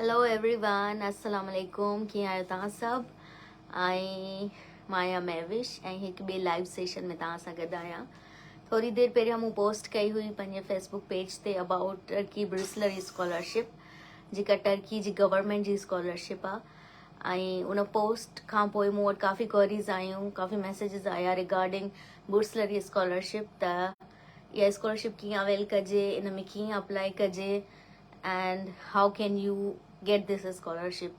Hello everyone, अस्सलाम वालेकुम। कीअं आहियो तव्हां सभु? ऐं मां आहियां महविश ऐं हिकु ॿिए लाइव सेशन में तव्हां सां गॾु आहियां। थोरी देरि पहिरियों मूं पोस्ट कई हुई पंहिंजे फेसबुक पेज ते अबाउट टर्की ब्रिसलरी स्कॉलरशिप, जेका टर्की जी गवर्नमेंट जी स्कॉलरशिप आहे। ऐं उन पोस्ट खां पोइ मूं वटि काफ़ी क्वेरीज़ आयूं, काफ़ी मैसेजिस आया रिगार्डिंग ब्रिसलरी स्कॉलरशिप, त इहा स्कॉलरशिप कीअं अवेल कजे, इन में कीअं अप्लाई कजे, and how can you get this scholarship.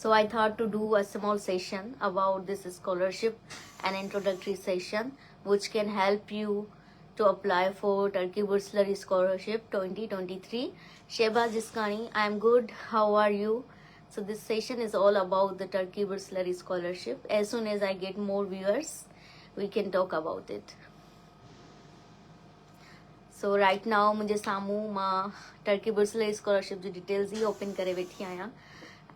So I thought to do a small session about this scholarship, an introductory session which can help you to apply for Turkey Burslari Scholarship 2023. Shehbaz Jiskani, I am good. How are you? So this session is all about the Turkey Burslari Scholarship. As soon as I get more viewers, we can talk about it. So right now मुंहिंजे साम्हूं मां Turkey बुर्सलरी scholarship जी details ही open करे वेठी आहियां,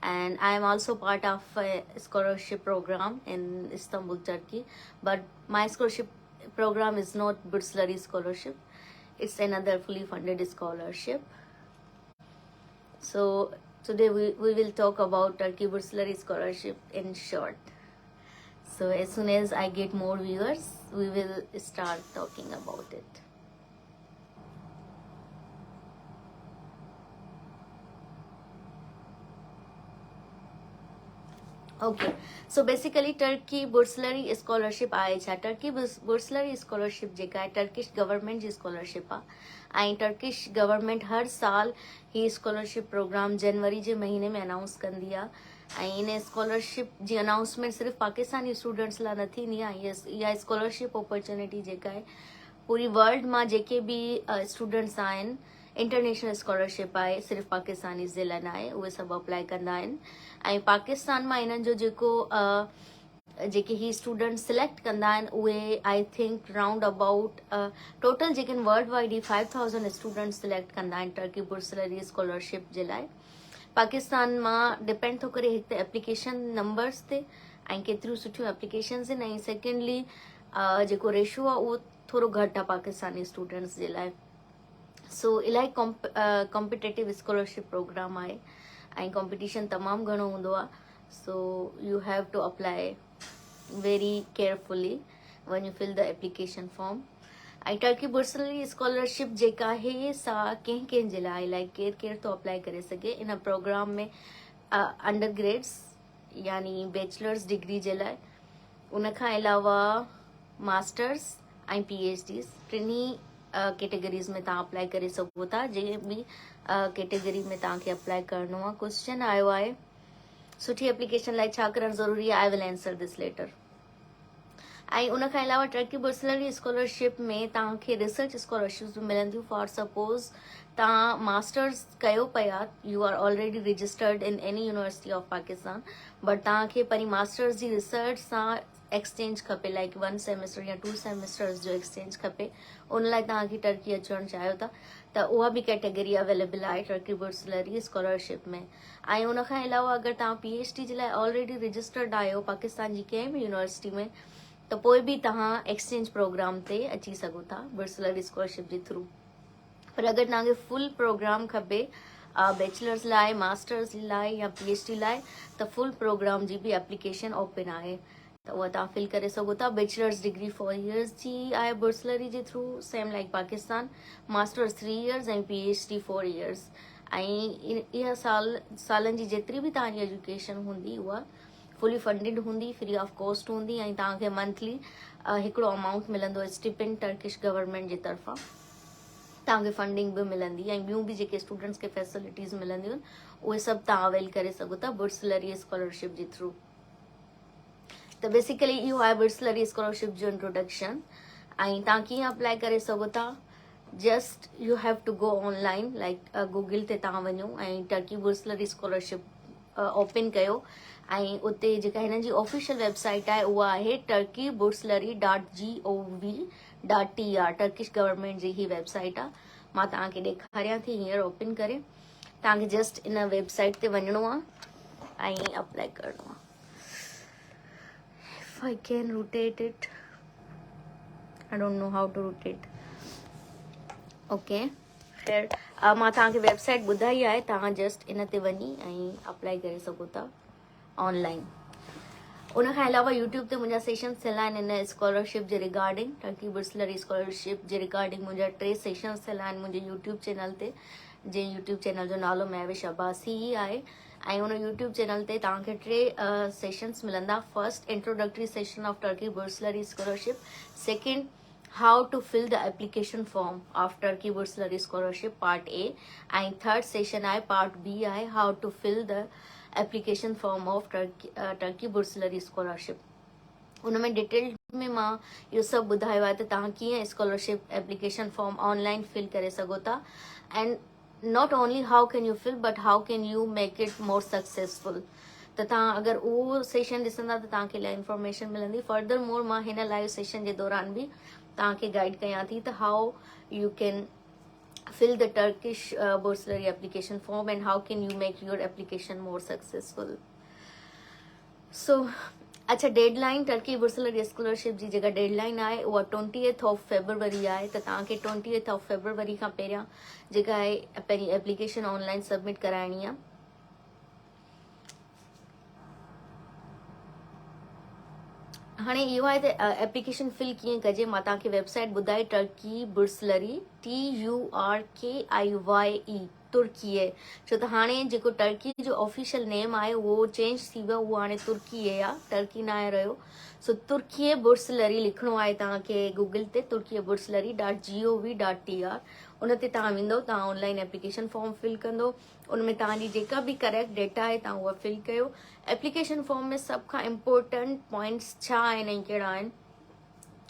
and I am also part of scholarship programme in Istanbul Turkey, but my scholarship program is not Burslari scholarship, it's another fully funded scholarship. So today we will talk about Turkey Burslari scholarship in short. So as soon as I get more viewers, we will start talking about it. Okay, so basically Turkey बुर्सलरी scholarship आहे छा? Turkey बुर्सलरी scholarship जेका आहे Turkish government जी scholarship आहे, ऐं Turkish government हर साल ही scholarship programme जनवरी जे महीने में अनाउंस कंदी आहे। ऐं इन स्कॉलरशिप जी अनाउंसमेंट सिर्फ़ु पाकिस्तानी स्टूडेंट्स लाइ न थींदी आहे, इहा स्कॉलरशिप अपॉर्चुनिटी जेका आहे पूरी वर्ल्ड मां जेके बि स्टूडेंट्स आहिनि, इंटरनेशनल स्कॉलरशिप आहे, सिर्फ़ु पाकिस्तानी जे लाइ न आहे, उहे सभु अप्लाई कंदा आहिनि। ऐं पाकिस्तान मां इन्हनि जो जेके ही स्टूडेंट सिलेक्ट कंदा आहिनि उहे I think round about total जेके वर्ल्ड वाइड ही 5000 स्टूडेंट सिलेक्ट कंदा आहिनि टर्की बुर्सलरी स्कॉलरशिप जे लाइ। पाकिस्तान मां डिपेंड थो करे हिकु त एप्लीकेशन नंबर्स ते ऐं केतिरियूं सुठियूं एप्लीकेशन्स आहिनि, ऐं सेकेंडली जेको रेशो आहे उहो थोरो घटि आहे पाकिस्तानी स्टूडेंट्स जे लाइ। सो इलाही कॉम्पिटेटिव स्कॉलरशिप प्रोग्राम आहे ऐं कॉम्पिटिशन तमामु घणो हूंदो आहे। So you have to apply very carefully when you fill the application form. ऐं टर्की बुर्सलरी स्कॉलरशिप जेका आहे सा कंहिं जे लाइ, लाइक केरु थो अप्लाई करे सघे इन प्रोग्राम में? अंडर ग्रेड्स यानी बैचलर्स डिग्री जे लाइ, उन खां अलावा मास्टर्स ऐं PhDs, टिनी कैटेगरीज़ में तव्हां अप्लाई करे सघो था। जंहिं बि कैटेगरी में तव्हांखे अप्लाई करिणो आहे। क्वेश्चन आयो आहे सुठी एप्लीकेशन लाइ छा करणु ज़रूरी आहे? I will answer this later. ऐं उन खां अलावा टर्की बुर्सलरी स्कॉलरशिप में तव्हांखे रिसर्च स्कॉलरशिप्स बि मिलंदियूं। फॉर सपोज तव्हां मास्टर्स कयो पिया, you are already registered in any university of Pakistan, but तव्हांखे पंहिंजी मास्टर्स जी रिसर्च सां एक्सचेंज खपे, लाइक 1 सेमेस्टर या 2 सेमेस्टर्स जो एक्सचेंज खपे, उन लाइ तव्हांखे टर्की अचणु चाहियो था त उहा बि कैटेगरी अवेलेबल आहे टर्की बुर्सलरी स्कॉलरशिप में। ऐं उन खां अलावा अगरि तव्हां PhD जे लाइ ऑलरेडी रजिस्टर्ड आहियो पाकिस्तान जी कंहिं बि यूनिवर्सिटी में, त पोइ बि तव्हां एक्सचेंज प्रोग्राम ते अची सघो था बुर्सलरी स्कॉलरशिप जे थ्रू। पर अगरि तव्हांखे फुल प्रोग्राम खपे बैचलर्स लाइ, मास्टर्स लाइ या PhD लाइ, त फुल प्रोग्राम जी बि एप्लीकेशन ओपन आहे, त उहा तव्हां फिल करे सघो था। बैचलर्स डिग्री 4 इयर्स जी आहे बुर्सलरी जे through, same like Pakistan. Masters 3 years ऐं PhD 4 इयर्स। ऐं इहा सालनि जी जेतिरी बि तव्हांजी एजुकेशन हूंदी उहा फुली फंडिड हूंदी, फ्री ऑफ कॉस्ट हूंदी, ऐं तव्हांखे मंथली हिकिड़ो अमाउंट मिलंदो स्टिपेंड टर्किश गवर्नमेंट जी तरफ़ां। तव्हांखे फंडिंग बि मिलंदी ऐं ॿियूं बि जेके स्टूडेंट्स खे फैसिलिटीज़ मिलंदियूं आहिनि उहे सभु तव्हां अवेल करे सघो था बुर्सलरी स्कॉलरशिप जे थ्रू। त बेसिकली इहो आहे बुर्सलरी स्कॉलरशिप जो इंट्रोडक्शन। ऐं तव्हां कीअं अप्लाई करे सघो था? Just U have to go online, like Google ते तव्हां वञो ऐं टर्की बुर्सलरी स्कॉलरशिप ओपन कयो, ऐं उते जेका हिननि जी ऑफिशियल वेबसाइट आहे उहा आहे turkeyburslary.gov.tr, टर्किश गवर्नमेंट जी ही वेबसाइट आहे। मां तव्हांखे ॾेखारियां थी हींअर ओपन करे। तव्हांखे जस्ट इन वेबसाइट ते वञिणो आहे ऐं अप्लाई करिणो आहे। If I can rotate it, I don't know how to rotate. Okay, ख़ैर मां तव्हांखे वेबसाइट ॿुधाई आहे, तव्हां जस्ट इन ते वञी ऐं अप्लाई करे सघो था ऑनलाइन। उन खां अलावा यूट्यूब ते मुंहिंजा सेशन्स थियल आहिनि इन स्कॉलरशिप जे रिगार्डिंग, टर्की बुर्सलरी स्कॉलरशिप जे रिगार्डिंग मुंहिंजा 3 सेशन्स थियल आहिनि मुंहिंजे यूट्यूब चैनल ते, जंहिं यूट्यूब चैनल जो नालो महविश अब्बासी ई आहे। ऐं उन यूट्यूब चैनल ते तव्हांखे 3 सेशन्स मिलंदा। First, introductory session of Turkey बुर्सलरी scholarship. Second, how to fill the application form of Turkey Bursary Scholarship part A, and third session आहे part B आहे how to fill the application form of Turkey Bursary Scholarship। उनमें detail में मां इहो सभु ॿुधायो आहे त तव्हां कीअं scholarship application form online fill करे सघो था, and not only how can you fill but how can you make it more successful. त तव्हां अगरि उहो सेशन ॾिसंदा त तव्हांखे इलाही इंफॉर्मेशन मिलंदी। फर्दर मोर मां हिन लाइव सेशन जे दौरान बि तव्हांखे गाइड कयां थी त how you can fill the Turkish bursary application form and how can you make your application more successful। So अच्छा, डेडलाइन टर्की बुर्सलरी स्कॉलरशिप जी जेका डेडलाइन आहे उहा 20th ऑफ फेब्रुवरी आहे। त तव्हांखे 20th ऑफ फेब्रुवरी खां पहिरियां जेका आहे पंहिंजी एप्लीकेशन ऑनलाइन सबमिट कराइणी आहे। हाणे इहो आहे त एप्लीकेशन फिल कीअं कजे। मां तव्हांखे वेबसाइट ॿुधाई, टर्की बुर्सलरी TURKIYE तुर्की आहे, छो त हाणे जेको टर्की जो ऑफिशियल नेम आहे उहो चेंज थी वियो, उहो हाणे तुर्की आहे, टर्की न आहे रहियो। सो तुर्की बुर्सलरी लिखणो आहे तव्हांखे गूगल ते, तुर्की bursary.gov.tr। उन ते तव्हां वेंदो, तव्हां ऑनलाइन एप्लीकेशन फॉर्म फिल कंदो, उनमें तव्हांजी जेका बि करेक्ट डेटा आहे तव्हां उहा फिल कयो। एप्लीकेशन फॉर्म में सभ खां इम्पोर्टेंट पॉइंट्स छा आहिनि ऐं कहिड़ा आहिनि?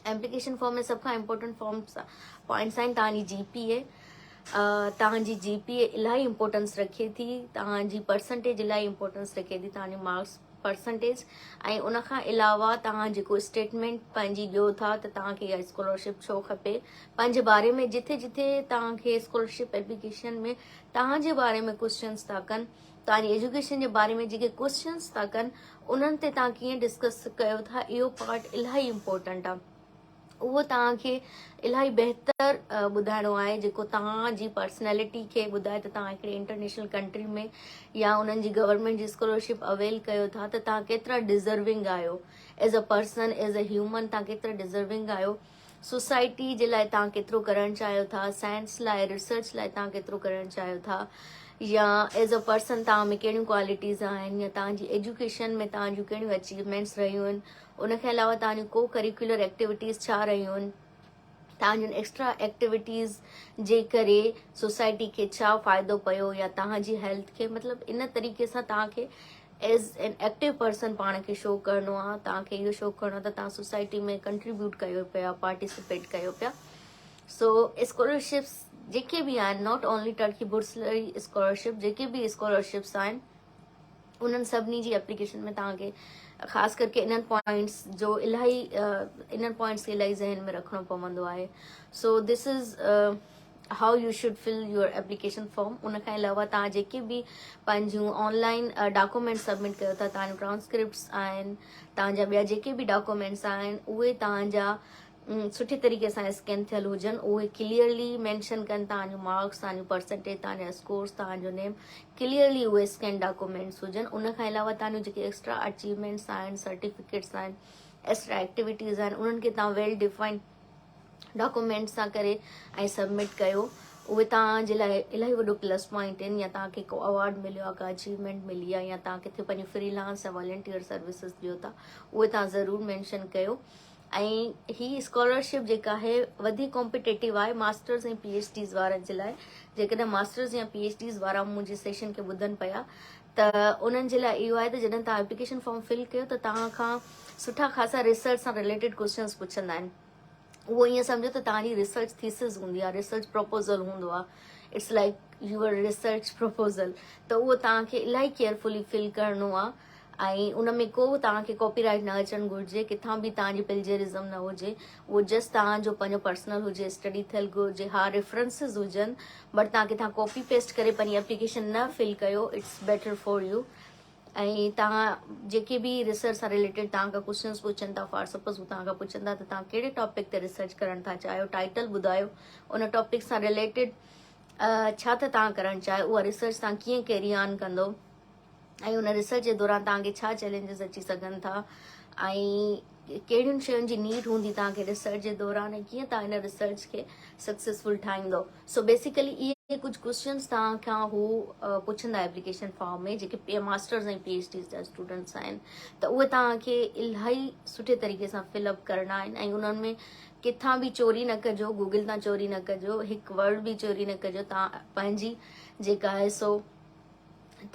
एप्लीकेशन फॉर्म में सभ खां इम्पोर्टेंट पॉइंट्स आहिनि तव्हांजी GPA। तव्हांजी GPA इलाही इम्पोर्टेंस रखे थी, तव्हांजी परसेंटेज इलाही इम्पोर्टेंस रखे थी, तव्हांजी मार्क्स परसेंटेज। ऐं उन खां अलावा तव्हां जेको स्टेटमेंट पंहिंजी ॾियो था त तव्हांखे इहा स्कॉलरशिप छो खपे, पंहिंजे बारे में जिथे जिथे तव्हांखे स्कॉलरशिप एप्लीकेशन में तव्हांजे बारे में क्वेश्चन्स था कनि, तव्हांजी एजुकेशन जे बारे में जेके क्वेश्चन्स था कनि उन्हनि ते तव्हां कीअं डिस्कस कयो था, इहो पार्ट इलाही इम्पोर्टेंट आहे। उहो तव्हांखे इलाही बहितर ॿुधाइणो आहे, जेको तव्हांजी पर्सनैलिटी खे ॿुधाए त तव्हां हिकिड़े इंटरनेशनल कंट्री में या उन्हनि जी गवर्नमेंट जी स्कॉलरशिप अवेल कयो था त तव्हां केतिरा डिज़र्विंग आहियो, as a person, as a human तव्हां केतिरा डिज़र्विंग आहियो, सोसाइटी जे लाइ तव्हां केतिरो करणु चाहियो था, साइंस लाइ, रिसर्च लाइ तव्हां केतिरो करणु चाहियो था, या एज़ अ पर्सन तव्हां में कहिड़ियूं क्वालिटीज़ आहिनि, या तव्हांजी एजुकेशन में तव्हांजूं कहिड़ियूं अचीवमेंट्स रहियूं आहिनि, उनखे अलावा तव्हांजूं को करिकुलर एक्टिविटीज़ छा रहियूं आहिनि, तव्हांजूं एक्स्ट्रा एक्टिविटीज़ जे करे सोसाइटी खे छा फ़ाइदो पियो, या तव्हांजी हेल्थ खे, मतिलबु इन तरीक़े सां तव्हांखे एज़ एन एक्टिव पर्सन पाण खे शो करिणो आहे। तव्हांखे इहो शो करिणो आहे त तव्हां सोसाइटी में कंट्रीब्यूट कयो पिया, पार्टिसिपेट कयो पिया। सो स्कॉलरशिप्स जेके बि आहिनि, नॉट ओनली टर्की बुर्सलरी स्कॉलरशिप, जेके बि स्कॉलरशिप्स आहिनि उन्हनि सभिनी जी एप्लीकेशन में तव्हांखे ख़ासि करके इन्हनि पॉइंट्स जो इलाही इन्हनि पॉइंट्स खे इलाही ज़हन में रखिणो पवंदो आहे। So this is how you should fill your application form. उन खां अलावा तव्हां जेके बि पंहिंजूं ऑनलाइन डॉक्यूमेंट सबमिट कयो था, तव्हांजो ट्रांसक्रिप्ट्स आहिनि, तव्हांजा ॿिया जेके बि डॉक्यूमेंट्स आहिनि, उहे तव्हांजा सुठे तरीक़े सां स्कैन थियल हुजनि, उहे क्लियरली मेंशन कनि तव्हांजो मार्क्स, तव्हांजो परसेंटेज, तव्हांजा स्कोर्स, तव्हांजो नेम, क्लियरली उहे स्कैन डॉक्यूमेंट्स हुजनि। उन खां अलावा तव्हांजूं जेके एक्स्ट्रा अचीवमेंट्स आहिनि, सर्टिफिकेट्स आहिनि, एक्स्ट्रा एक्टिविटीज़ आहिनि, उन्हनि खे तव्हां वेल डिफाइंड डॉक्यूमेंट्स सां करे ऐं सबमिट कयो। उहे तव्हांजे लाइ इलाही वॾो प्लस पॉइंट आहिनि, या तव्हांखे को अवॉर्ड मिलियो आहे, का अचीवमेंट मिली आहे, या तव्हां किथे पंहिंजी फ्रीलांस या वॉलंटियर सर्विसिस ॾियो था, उहे तव्हां ज़रूरु मेंशन कयो। ऐं ही स्कॉलरशिप जेका आहे वधीक कॉम्पिटेटिव आहे मास्टर्स ऐं PhDs वारनि जे लाइ। जेकॾहिं मास्टर्स या PhDs वारा मुंहिंजे सेशन खे ॿुधनि पिया त उन्हनि जे लाइ इहो आहे त जॾहिं तव्हां एप्लीकेशन फॉर्म फिल कयो त तव्हां खां सुठा ख़ासा रिसर्च सां रिलेटेड क्वेश्चन्स पुछंदा आहिनि। उहो ईअं सम्झो त तव्हांजी रिसर्च थीसिस हूंदी आहे, रिसर्च प्रपोज़ल हूंदो आहे, it's like your research proposal. त उहो तव्हांखे इलाही केयरफुली फिल करिणो आहे, ऐं उन में को तव्हांखे कॉपीराइट न अचणु घुरिजे, किथां बि तव्हांजी प्लेजरिज़म न हुजे, उहो जस्ट तव्हांजो पंहिंजो पर्सनल हुजे, स्टडी थियल घुरिजे। हा, रेफरेंसिस हुजनि, बट तव्हां किथां कॉपी पेस्ट करे पंहिंजी एप्लीकेशन न फिल कयो, इट्स बेटर फॉर यू। ऐं तव्हां जेके बि रिसर्च सां रिलेटेड तव्हांखां क्वेश्चन्स पुछनि था, फॉर सपोज हू तव्हांखां पुछंदा त तव्हां कहिड़े टॉपिक ते रिसर्च करणु था चाहियो, टाइटल ॿुधायो, उन टॉपिक सां रिलेटेड छा त तव्हां करणु चाहियो, उहा रिसर्च तव्हां कीअं कैरी ऑन कंदो, ऐं उन रिसर्च जे दौरान तव्हांखे छा चैलेंजिस अची सघनि था, ऐं कहिड़ियुनि शयुनि जी नीड हूंदी तव्हांखे रिसर्च जे दौरान, ऐं कीअं तव्हां हिन रिसर्च खे सक्सेसफुल ठाहींदो। सो बेसिकली इहे कुझु क्वेश्चन्स तव्हां खां हू पुछंदा एप्लीकेशन फॉर्म में, जेके मास्टर्स ऐं PhD जा स्टूडेंट्स आहिनि, त उहे तव्हांखे इलाही सुठे तरीक़े सां फिलअप करणा आहिनि, ऐं उन्हनि में किथां बि चोरी न कजो, गूगल तां चोरी न कजो, हिकु वर्ड बि चोरी न कजो, तव्हां पंहिंजी जेका आहे सो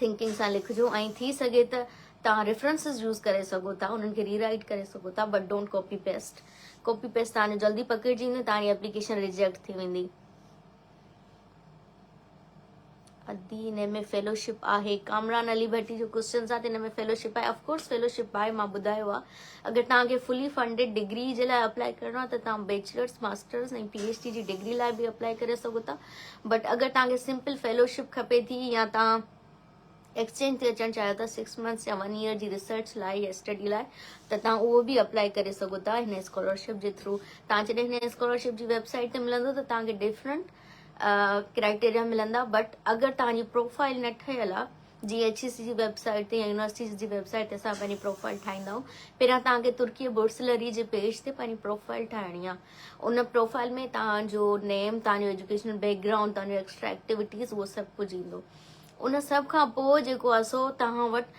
थिंकिंग सां लिखिजो, ऐं थी सघे त तव्हां रेफरेंसिस यूज़ करे सघो था, उन्हनि खे रीराइट करे सघो था, बट डोंट कॉपी पेस्ट तव्हांजो जल्दी पकड़िजी वेंदो, तव्हांजी एप्लीकेशन रिजेक्ट थी वेंदी। अदी हिन में फेलोशिप आहे, कामरान अली भट्टी जो क्वेश्चन आहे त हिन में फेलोशिप आहे, ऑफकोर्स फेलोशिप आहे, मां ॿुधायो आहे। अगरि तव्हांखे फुली फंडेड डिग्री जे लाइ अप्लाई करिणो आहे त तव्हां बैचलर्स मास्टर्स ऐं PhD जी डिग्री लाइ बि अप्लाई करे सघो था, बट अगरि तव्हांखे सिंपल फेलोशिप खपे थी, या तव्हां एक्सचेंज ते अचणु चाहियो था 6 मंथ्स या 1 ईयर जी रिसर्च लाइ या स्टडी लाइ, त तव्हां उहो बि अप्लाई करे सघो था हिन स्कॉलरशिप जे थ्रू। तव्हां जॾहिं हिन स्कॉलरशिप जी वेबसाइट ते मिलंदो त तव्हांखे डिफरेंट क्राइटेरिया मिलंदा, बट अगरि तव्हांजी प्रोफाइल न ठहियल आहे, GHEC जी वेबसाइट ते या यूनिवर्सिटी जी वेबसाइट ते असां पंहिंजी प्रोफाइल ठाहींदा आहियूं। पहिरियां तव्हांखे तुर्की बुर्सलरी जे पेज ते पंहिंजी प्रोफाइल ठाहिणी आहे, उन प्रोफाइल में तव्हांजो नेम, तव्हांजो एजुकेशनल बैकग्राउंड, तव्हांजो एक्स्ट्रा एक्टिविटीज़, उहो सभु कुझु ईंदो। उन सब खां पोइ जेको आहे सो तव्हां वटि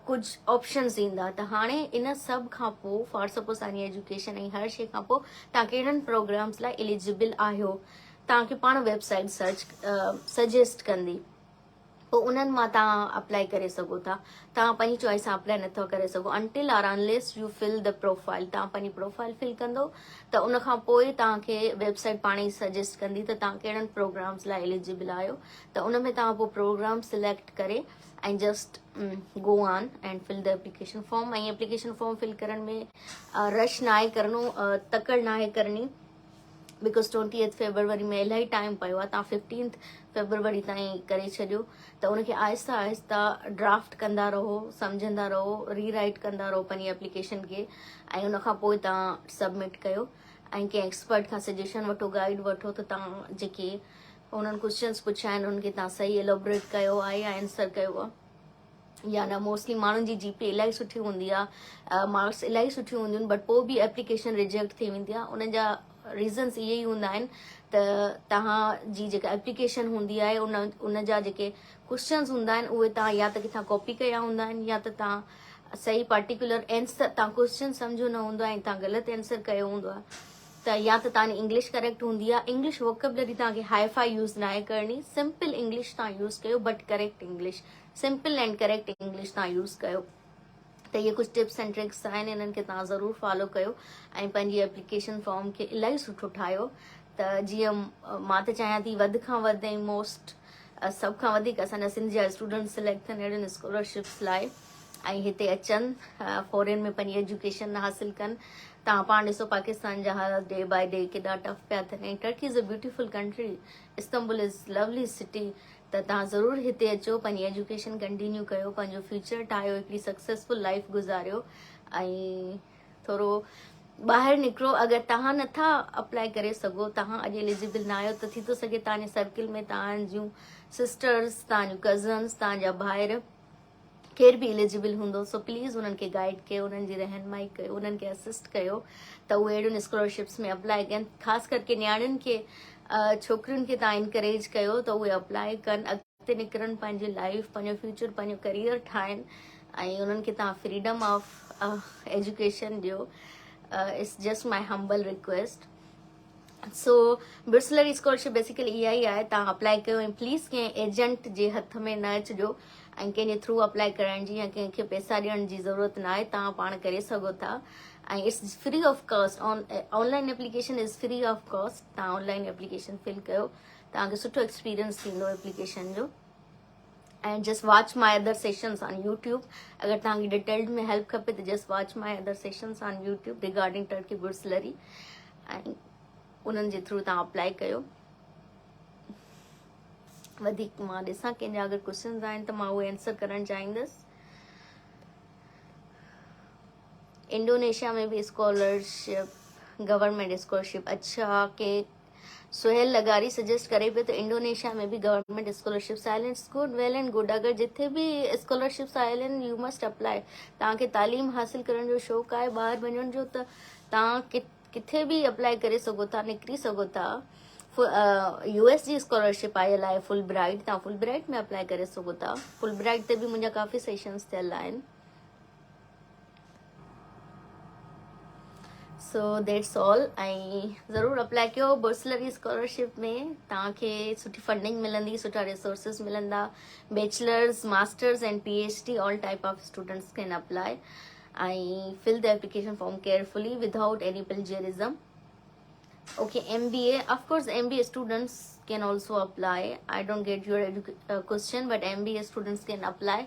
कुझु ऑप्शन्स ईंदा, त हाणे इन सब खां पोइ फॉर सपोज तव्हांजी एजुकेशन ऐं हर शइ खां पोइ तव्हां कहिड़नि प्रोग्राम्स लाइ एलिजिबल आहियो, तव्हांखे पाण वेबसाइट सर्च सजेस्ट कंदी, पोइ उन्हनि मां तव्हां अप्लाई करे सघो था। तव्हां पंहिंजी चॉइस सां अप्लाई नथा करे सघो until or unless you fill the profile. तव्हां पंहिंजी प्रोफाइल फिल कंदो त उन खां पोइ तव्हांखे वेबसाइट पाण ई सजेस्ट कंदी त तव्हां कहिड़नि प्रोग्राम्स लाइ एलिजिबल आहियो, त उन में तव्हां पोइ प्रोग्राम सिलेक्ट करे ऐं just go on and fill the application form. ऐं एप्लीकेशन फॉर्म फिल करण में रश ना आहे करणो, तकड़ ना आहे करणी, बिकॉज 20 फेब्रुवरी में इलाही टाइम पियो आहे। तव्हां 15 फेब्रुवरी ताईं करे छॾियो, त उनखे आहिस्ता आहिस्ता ड्राफ्ट कंदा रहो, सम्झंदा रहो, रीराइट कंदा रहो पंहिंजी एप्लीकेशन खे, ऐं उन खां पोइ तव्हां सबमिट कयो। ऐं कंहिं एक्सपर्ट खां सजेशन वठो, गाइड वठो, त तव्हां जेके उन्हनि क्वेश्चन्स पुछिया आहिनि उनखे तव्हां सही एलोबरेट कयो आहे या आंसर कयो आहे या न। मोस्टली माण्हुनि जी GPA इलाही सुठी हूंदी आहे, मार्क्स इलाही सुठियूं हूंदियूं आहिनि, बट पोइ बि एप्लीकेशन रिजेक्ट थी वेंदी आहे। उन जा रीज़न्स इहे ई हूंदा आहिनि त तव्हांजी जेका एप्लीकेशन हूंदी आहे उन जा जेके क्वेश्चन्स हूंदा आहिनि उहे तव्हां या त किथां कॉपी कया हूंदा आहिनि, या त तव्हां सही पर्टिकुलर आंसर, तव्हां क्वेश्चन सम्झो न हूंदो आहे ऐं तव्हां ग़लति आंसर कयो हूंदो आहे, त या त तव्हांजी इंग्लिश करेक्ट हूंदी आहे। इंग्लिश वोकेबलरी तव्हांखे हाई फाई यूज़ न आहे करणी, सिंपल इंग्लिश तव्हां यूज़ कयो, but correct English, simple and correct English तव्हां यूज़ कयो। त इहे कुझु टिप्स एंड ट्रिक्स आहिनि, इन्हनि खे तव्हां ज़रूरु फॉलो कयो ऐं पंहिंजी एप्लीकेशन फॉर्म खे इलाही सुठो ठाहियो। त जीअं मां त चाहियां थी वधि खां वधि ऐं मोस्ट सभ खां वधीक असांजा सिंध जा स्टूडेंट सिलेक्ट थियनि अहिड़ियुनि स्कॉलरशिप्स लाइ, ऐं हिते अचनि, फॉरेन में पंहिंजी एजुकेशन हासिलु कनि। तव्हां पाण ॾिसो पाकिस्तान जा हालात डे बाय डे केॾा टफ पिया थियनि, ऐं Turkey is a beautiful country, Istanbul is lovely city. त तव्हां ज़रूरु हिते अचो, पंहिंजी एजुकेशन कंटिन्यू कयो, पंहिंजो फ्यूचर ठाहियो, हिकिड़ी सक्सेसफुल लाइफ गुज़ारियो, ऐं थोरो ॿाहिरि निकिरो। अगरि तव्हां नथा अप्लाई करे सघो, तव्हां अॼु एलिजिबल न आहियो, त थी थो सघे तव्हांजे सर्किल में तव्हां जूं सिस्टर्स, तव्हां जूं कज़न्स, तव्हांजा भाइर केर बि एलिजिबल हूंदो। सो प्लीज़ उन्हनि खे गाइड कयो, उन्हनि जी रहनुमाई कयो, उन्हनि खे असिस्ट कयो त उहे अहिड़ियुनि स्कॉलरशिप्स में अप्लाई कनि। ख़ासि करके न्याणियुनि खे, छोकिरियुनि खे तव्हां इनकरेज कयो त उहे अप्लाई कनि, अॻिते निकिरनि, पंहिंजी लाइफ, पंहिंजो फ्यूचर, पंहिंजो करियर ठाहिनि, ऐं उन्हनि खे तव्हां फ्रीडम ऑफ एजुकेशन ॾियो। It's just my humble request. So Burslari scholarship basically इहा ई आहे, तव्हां अप्लाई कयो ऐं प्लीज़ कंहिं एजेंट जे हथ में न अचिजो ऐं कंहिंजे थ्रू अप्लाई कराइण जी या कंहिंखे पैसा ॾियण जी ज़रूरत न आहे, तव्हां पाण करे सघो था। ऐं it's free of cost, online application is free of cost. तव्हां ऑनलाइन एप्लीकेशन फिल कयो, तव्हांखे सुठो एक्सपीरियंस थींदो एप्लीकेशन जो। And just watch my other sessions on YouTube. अगरि तव्हांखे डिटेल्ड में हेल्प खपे त just watch my other sessions on YouTube regarding Turkey Burslari, ऐं उन्हनि जे थ्रू तव्हां अप्लाई कयो। वधीक मां ॾिसां कंहिंजा अगरि क्वेश्चन्स आहिनि त मां उहे आंसर करणु चाहींदसि। इंडोनेशिया में भी स्कॉलरशिप, गवर्नमेंट स्कॉलरशिप, अच्छा के सुहेल लगारी सजेस्ट करे पे तो इंडोनेशिया में भी government scholarship silence good well and good. अगर जिथे भी scholarship silence U must apply. तव्हांखे तालीम हासिल करण जो शौक़ु आहे ॿाहिरि वञण जो त तव्हां किथे भी अप्लाई करे सघो था, निकिरी सघो था। यूएस जी स्कॉलरशिप आयल आहे फुल ब्राइट, तव्हां फुल ब्राइट में अप्लाई करे सघो था। फुल ब्राइट ते बि मुंहिंजा काफ़ी सेशंस थियल आहिनि। So that's all. ऐं ज़रूरु अप्लाई कयो बुर्सलरी स्कॉलरशिप में, तव्हांखे सुठी फंडिंग मिलंदी, सुठा रिसोर्सिस मिलंदा। Bachelors, masters and PhD all type of students can apply. ऐं fill the application form carefully without any plagiarism. Okay, MBA, of course MBA students can also apply. I don't get your question, but MBA students can apply.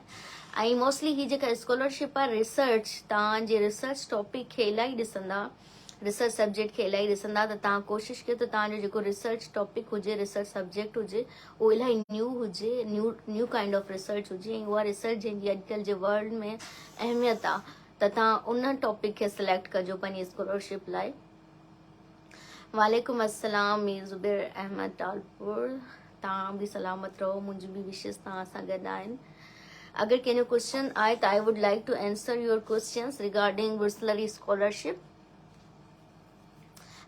I mostly ही जेका scholarship आहे research, तव्हांजे research topic खे इलाही ॾिसंदा, research subject खे इलाही ॾिसंदा। त तव्हां कोशिशि कयो त तव्हांजो जेको रिसर्च टॉपिक हुजे, रिसर्च सब्जेक्ट हुजे, उहो इलाही न्यू हुजे, न्यू काइंड ऑफ रिसर्च हुजे। ऐं उहा रिसर्च जंहिंजी अॼुकल्ह जे वर्ल्ड में अहमियत आहे, त तव्हां उन टॉपिक खे सिलेक्ट कजो पंहिंजी स्कॉलरशिप लाइ। वालेकुम अस्सलाम मीर ज़ुबैर अहमद टालपुर, तव्हां बि सलामत रहो, मुंहिंजी बि विशेष तव्हां सां गॾु आहिनि। अगरि कंहिंजो क्वेश्चन आहे त I would like to answer your questions regarding Burslari scholarship.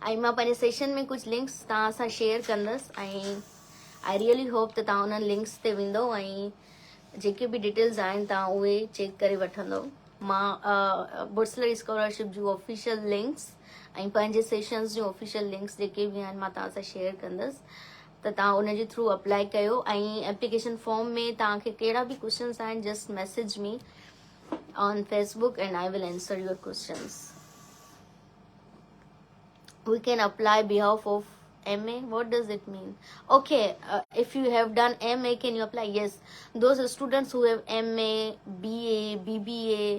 ऐं मां पंहिंजे सेशन में कुझु लिंक्स तव्हां सां शेयर कंदसि, ऐं आई रियली होप त तव्हां उन्हनि लिंक्स ते वेंदो ऐं जेके बि डिटेल्स आहिनि तव्हां उहे चेक करे वठंदो। मां बुर्सलरी स्कॉलरशिप जूं ऑफिशियल लिंक्स ऐं पंहिंजे सेशन्स जूं ऑफिशियल लिंक्स जेके बि आहिनि मां तव्हां सां शेयर कंदसि, त तव्हां उनजे थ्रू अप्लाई कयो। ऐं एप्लीकेशन फॉर्म में तव्हांखे कहिड़ा बि क्वेश्चन्स आहिनि, just message me on Facebook and I will answer your questions. We can apply behalf of MA. What does it mean? Okay, if you have done MA, can you apply? Yes, those students who have MA, BA, BBA,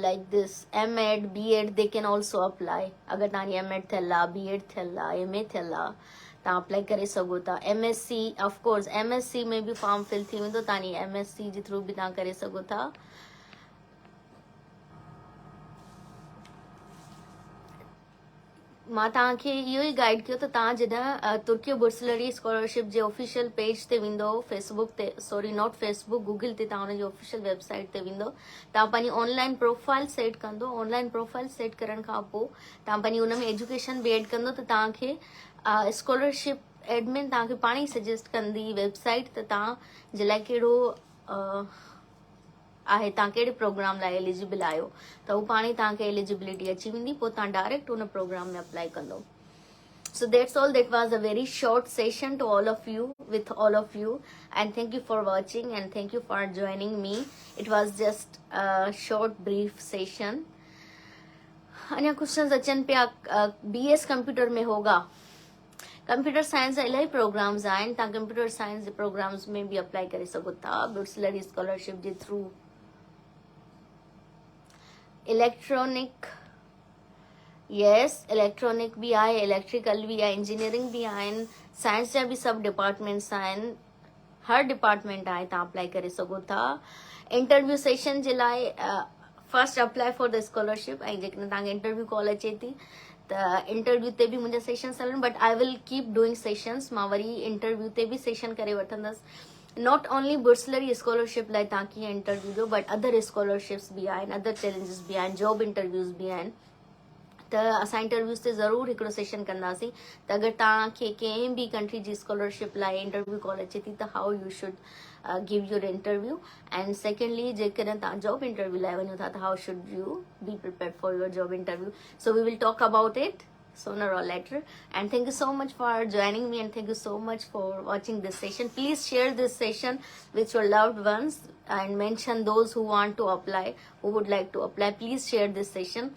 like this, MEd, BEd, they can also apply. अगर तव्हांजी MEd थियल आहे, BEd थियल आहे, MA थियल आहे, तव्हां apply करे सघो था। MSc, ऑफ कोर्स MSc में बि फॉर्म फिल थी वेंदो, तव्हांजी MSc जे थ्रू बि तव्हां करे सघो था। मां तव्हांखे इहो ई गाइड कयो त तव्हां जॾहिं तुर्की बुर्सलरी स्कॉलरशिप जे ऑफिशियल पेज ते वेंदो, फेसबुक ते, सॉरी नॉट फेसबुक, गूगल ते तव्हां हुनजी ऑफिशियल वेबसाइट ते वेंदो, तव्हां पंहिंजी ऑनलाइन प्रोफाइल सेट कंदो। ऑनलाइन प्रोफाइल सेट करण खां पोइ तव्हां पंहिंजी हुन में एजुकेशन बि एड कंदो, त तव्हांखे स्कॉलरशिप एडमिन तव्हांखे पाण ई सजेस्ट कंदी वेबसाइट, त तव्हां जे लाइ कहिड़ो आहे, तव्हां कहिड़े प्रोग्राम लाइ एलिजिबल आहियो, त उहो पाण ई तव्हांखे एलिजिबिलिटी अची वेंदी, पोइ तव्हां डायरेक्ट हुन प्रोग्राम में अप्लाई कंदो। So that's all. That was a very short session to all of you, with all of you, and thank you for watching and thank you for joining me. It was just a short brief session. अन्य questions अचन पिया, BS computer में होगा, computer science इलाही programmes आहिनि, तव्हां computer science जे programmes में बि apply करे सघो था बुर्सलरी स्कॉलरशिप जे थ्रू। इलेक्ट्रॉनिक, यस इलेक्ट्रॉनिक भी आहे, इलेक्ट्रिकल भी आहे, इंजीनियरिंग भी आहिनि, साइंस जा भी सब डिपार्टमेंट्स आहिनि, हर डिपार्टमेंट आहे, तव्हां अप्लाई करे सघो था। इंटरव्यू सेशन जे लाइ first apply for the scholarship, ऐं जेकॾहिं तव्हांखे इंटरव्यू कॉल अचे थी त इंटरव्यू ते बि मुंहिंजा सेशन्स हलनि, but I will keep doing sessions. मां वरी इंटरव्यू ते बि सेशन करे वठंदसि। नॉट ओनली बुर्सलरी स्कॉलरशिप लाइ तव्हां कीअं इंटरव्यू ॾियो, बट अदर स्कॉलरशिप्स बि आहिनि, अदर चैलेंजिस बि आहिनि, जॉब इंटरव्यूज़ बि आहिनि, त असां इंटरव्यूज़ ते ज़रूरु हिकिड़ो सेशन कंदासीं। त अगरि तव्हांखे कंहिं बि कंट्री जी स्कॉलरशिप लाइ इंटरव्यू कॉल अचे थी त how you should give your interview, and secondly जेकॾहिं तव्हां जॉब इंटरव्यू लाइ वञो था त how should you be prepared for your job interview. So we will talk about it sooner or later, and thank you so much for joining me, and thank you so much for watching this session. Please share this session with your loved ones and mention those who want to apply, who would like to apply. Please share this session,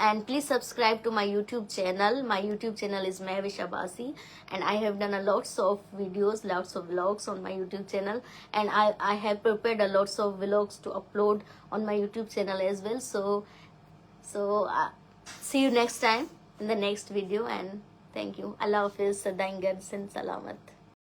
and please subscribe to my YouTube channel. My YouTube channel is Mehwish Abbasi, and I have done a lots of videos, lots of vlogs on my YouTube channel, and I have prepared a lots of vlogs to upload on my YouTube channel as well. So see you next time in the next video, and thank you. Allah Hafiz, Sadain Gad Sin Salamat.